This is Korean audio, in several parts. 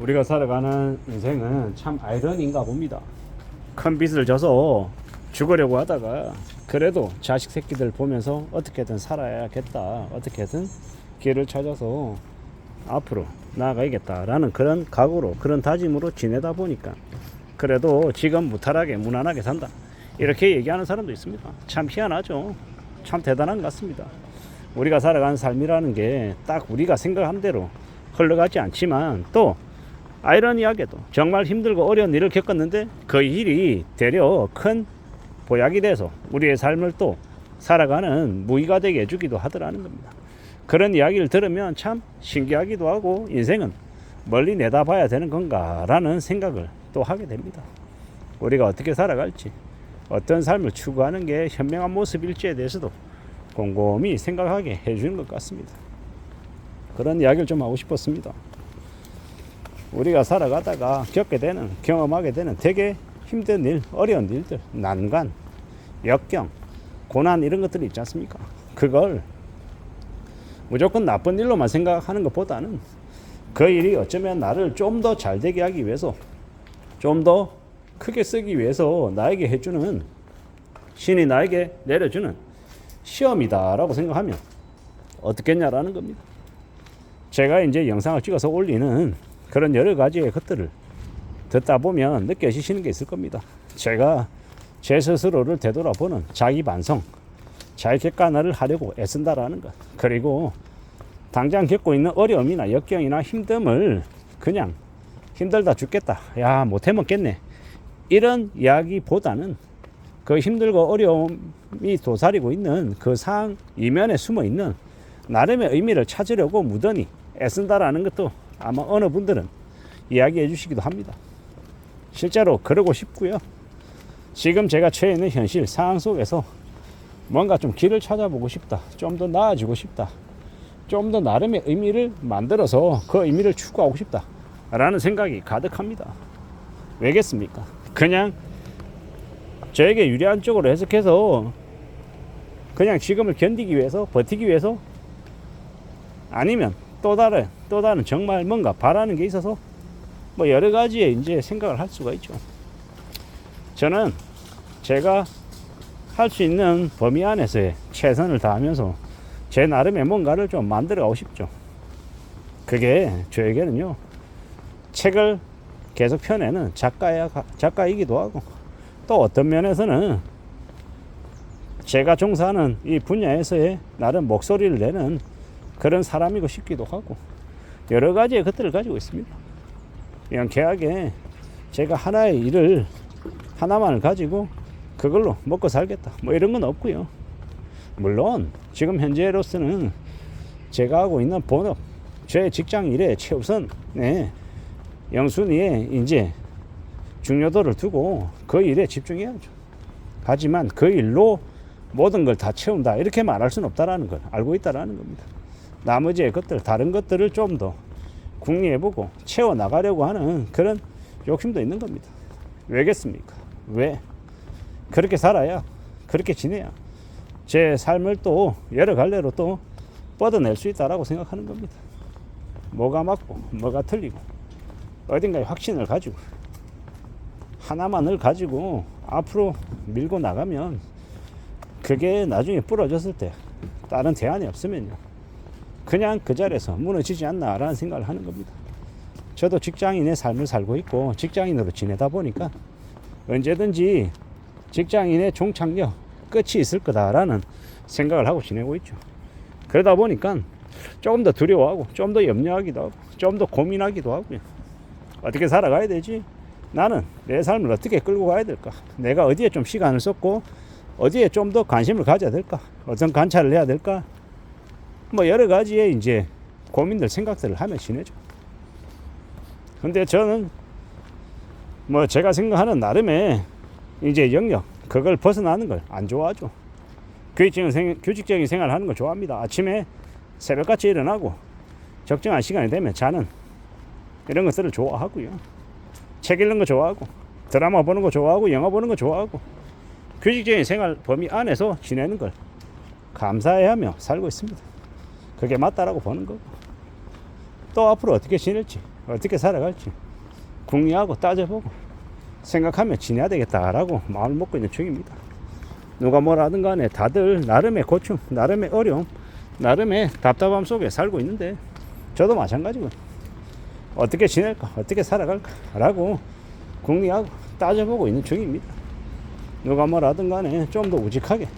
우리가 살아가는 인생은 참 아이러니인가 봅니다. 큰 빚을 져서 죽으려고 하다가 그래도 자식 새끼들 보면서 어떻게든 살아야겠다, 어떻게든 길을 찾아서 앞으로 나아가야겠다라는 그런 각오로, 그런 다짐으로 지내다 보니까 그래도 지금 무탈하게 무난하게 산다, 이렇게 얘기하는 사람도 있습니다. 참 희한하죠. 참 대단한 것 같습니다. 우리가 살아가는 삶이라는 게 딱 우리가 생각한 대로 흘러가지 않지만, 또 아이러니하게도 정말 힘들고 어려운 일을 겪었는데 그 일이 되려 큰 보약이 돼서 우리의 삶을 또 살아가는 무기가 되게 해주기도 하더라는 겁니다. 그런 이야기를 들으면 참 신기하기도 하고, 인생은 멀리 내다봐야 되는 건가라는 생각을 또 하게 됩니다. 우리가 어떻게 살아갈지, 어떤 삶을 추구하는 게 현명한 모습일지에 대해서도 곰곰이 생각하게 해주는 것 같습니다. 그런 이야기를 좀 하고 싶었습니다. 우리가 살아가다가 겪게 되는, 경험하게 되는 되게 힘든 일, 어려운 일들, 난관, 역경, 고난, 이런 것들이 있지 않습니까? 그걸 무조건 나쁜 일로만 생각하는 것보다는 그 일이 어쩌면 나를 좀 더 잘되게 하기 위해서, 좀 더 크게 쓰기 위해서 나에게 해주는, 신이 나에게 내려주는 시험이다라고 생각하면 어떻겠냐라는 겁니다. 제가 이제 영상을 찍어서 올리는 그런 여러 가지의 것들을 듣다 보면 느껴지시는 게 있을 겁니다. 제가 제 스스로를 되돌아보는 자기 반성, 자기 객관화를 하려고 애쓴다라는 것, 그리고 당장 겪고 있는 어려움이나 역경이나 힘듦을 그냥 힘들다 죽겠다, 야 못해 먹겠네, 이런 이야기보다는 그 힘들고 어려움이 도사리고 있는 그 상황 이면에 숨어 있는 나름의 의미를 찾으려고 무던히 애쓴다라는 것도 아마 어느 분들은 이야기해 주시기도 합니다. 실제로 그러고 싶고요. 지금 제가 처해 있는 현실 상황 속에서 뭔가 좀 길을 찾아보고 싶다, 좀 더 나아지고 싶다, 좀 더 나름의 의미를 만들어서 그 의미를 추구하고 싶다 라는 생각이 가득합니다. 왜겠습니까? 그냥 저에게 유리한 쪽으로 해석해서 그냥 지금을 견디기 위해서, 버티기 위해서, 아니면 또 다른 정말 뭔가 바라는 게 있어서 뭐 여러 가지의 이제 생각을 할 수가 있죠. 저는 제가 할 수 있는 범위 안에서의 최선을 다하면서 제 나름의 뭔가를 좀 만들어 가고 싶죠. 그게 저에게는요, 책을 계속 펴내는 작가이기도 하고, 또 어떤 면에서는 제가 종사하는 이 분야에서의 나름 목소리를 내는 그런 사람이고 싶기도 하고, 여러 가지의 것들을 가지고 있습니다. 명쾌하게 제가 하나의 일을 하나만을 가지고 그걸로 먹고 살겠다, 뭐 이런 건 없고요. 물론 지금 현재로서는 제가 하고 있는 본업, 제 직장 일에 최우선, 영순위에 이제 중요도를 두고 그 일에 집중해야죠. 하지만 그 일로 모든 걸 다 채운다, 이렇게 말할 수는 없다라는 걸 알고 있다라는 겁니다. 나머지의 것들, 다른 것들을 좀 더 궁리해보고 채워나가려고 하는 그런 욕심도 있는 겁니다. 왜겠습니까? 왜? 그렇게 살아야, 그렇게 지내야 제 삶을 또 여러 갈래로 또 뻗어낼 수 있다라고 생각하는 겁니다. 뭐가 맞고 뭐가 틀리고 어딘가에 확신을 가지고 하나만을 가지고 앞으로 밀고 나가면 그게 나중에 부러졌을 때 다른 대안이 없으면요, 그냥 그 자리에서 무너지지 않나라는 생각을 하는 겁니다. 저도 직장인의 삶을 살고 있고 직장인으로 지내다 보니까 언제든지 직장인의 종착역 끝이 있을 거다라는 생각을 하고 지내고 있죠. 그러다 보니까 조금 더 두려워하고, 좀 더 염려하기도 하고, 좀 더 고민하기도 하고요. 어떻게 살아가야 되지? 나는 내 삶을 어떻게 끌고 가야 될까? 내가 어디에 좀 시간을 썼고 어디에 좀 더 관심을 가져야 될까? 어떤 관찰을 해야 될까? 뭐 여러 가지의 이제 고민들, 생각들을 하며 지내죠. 근데 저는 뭐 제가 생각하는 나름의 이제 영역, 그걸 벗어나는 걸 안 좋아하죠. 규칙적인 생활을 하는 걸 좋아합니다. 아침에 새벽같이 일어나고 적정한 시간이 되면 자는, 이런 것들을 좋아하고요. 책 읽는 거 좋아하고, 드라마 보는 거 좋아하고, 영화 보는 거 좋아하고, 규칙적인 생활 범위 안에서 지내는 걸 감사해하며 살고 있습니다. 그게 맞다라고 보는 거고, 또 앞으로 어떻게 지낼지 어떻게 살아갈지 궁리하고 따져보고 생각하며 지내야 되겠다라고 마음을 먹고 있는 중입니다. 누가 뭐라 하든 간에 다들 나름의 고충, 나름의 어려움, 나름의 답답함 속에 살고 있는데 저도 마찬가지고 어떻게 지낼까, 어떻게 살아갈까 라고 궁리하고 따져보고 있는 중입니다. 누가 뭐라 하든 간에 좀 더 우직하게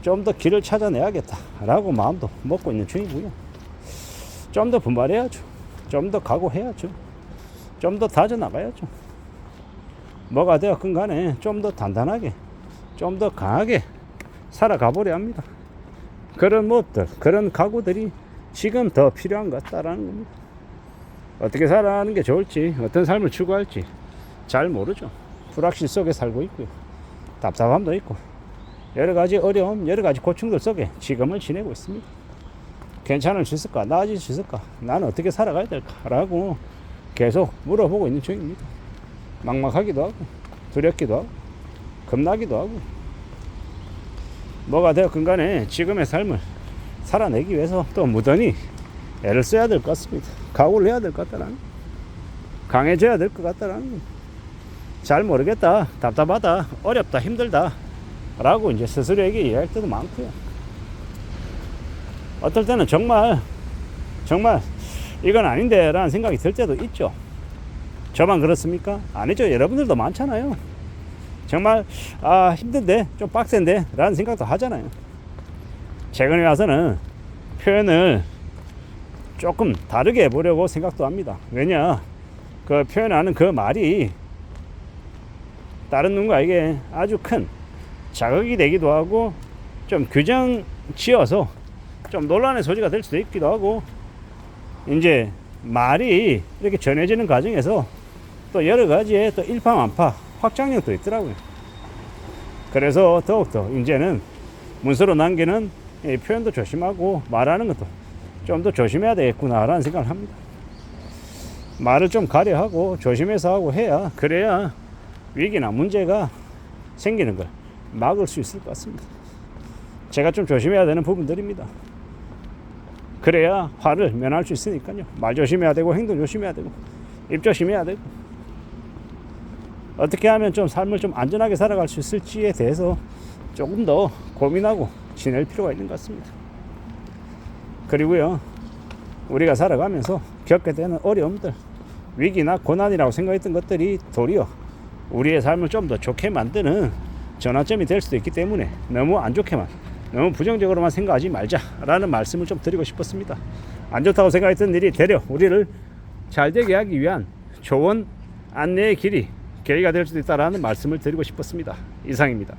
좀 더 길을 찾아내야겠다 라고 마음도 먹고 있는 중이고요. 좀 더 분발해야죠. 좀 더 각오해야죠. 좀 더 다져나가야죠. 뭐가 되었건 간에 좀 더 단단하게 좀 더 강하게 살아가 보려 합니다. 그런 무엇들, 그런 각오들이 지금 더 필요한 것 같다라는 겁니다. 어떻게 살아가는 게 좋을지, 어떤 삶을 추구할지 잘 모르죠. 불확실 속에 살고 있고요. 답답함도 있고 여러 가지 어려움, 여러 가지 고충들 속에 지금을 지내고 있습니다. 괜찮을 수 있을까? 나아질 수 있을까? 나는 어떻게 살아가야 될까? 라고 계속 물어보고 있는 중입니다. 막막하기도 하고 두렵기도 하고 겁나기도 하고 뭐가 되었건 간에 지금의 삶을 살아내기 위해서 또 무던히 애를 써야 될 것 같습니다. 각오를 해야 될 것 같다라는, 강해져야 될 것 같다라는, 잘 모르겠다, 답답하다, 어렵다, 힘들다 라고 이제 스스로에게 이해할 때도 많고요. 어떨 때는 정말 이건 아닌데 라는 생각이 들 때도 있죠. 저만 그렇습니까? 아니죠. 여러분들도 많잖아요. 정말 힘든데 좀 빡센데 라는 생각도 하잖아요. 최근에 와서는 표현을 조금 다르게 해보려고 생각도 합니다. 왜냐, 그 표현하는 그 말이 다른 누군가에게 아주 큰 자극이 되기도 하고 좀 규정 지어서 좀 논란의 소지가 될 수도 있기도 하고, 이제 말이 이렇게 전해지는 과정에서 또 여러 가지의 또 일파만파 확장력도 있더라고요. 그래서 더욱더 이제는 문서로 남기는 표현도 조심하고 말하는 것도 좀 더 조심해야 되겠구나 라는 생각을 합니다. 말을 좀 가려하고 조심해서 하고 해야, 그래야 위기나 문제가 생기는 걸 막을 수 있을 것 같습니다. 제가 좀 조심해야 되는 부분들입니다. 그래야 화를 면할 수 있으니까요. 말 조심해야 되고 행동 조심해야 되고 입 조심해야 되고, 어떻게 하면 좀 삶을 좀 안전하게 살아갈 수 있을지에 대해서 조금 더 고민하고 지낼 필요가 있는 것 같습니다. 그리고요, 우리가 살아가면서 겪게 되는 어려움들, 위기나 고난이라고 생각했던 것들이 도리어 우리의 삶을 좀 더 좋게 만드는 전환점이 될 수도 있기 때문에 너무 안 좋게만, 너무 부정적으로만 생각하지 말자라는 말씀을 좀 드리고 싶었습니다. 안 좋다고 생각했던 일이 되려 우리를 잘 되게 하기 위한 조언, 안내의 길이 계기가 될 수도 있다라는 말씀을 드리고 싶었습니다. 이상입니다.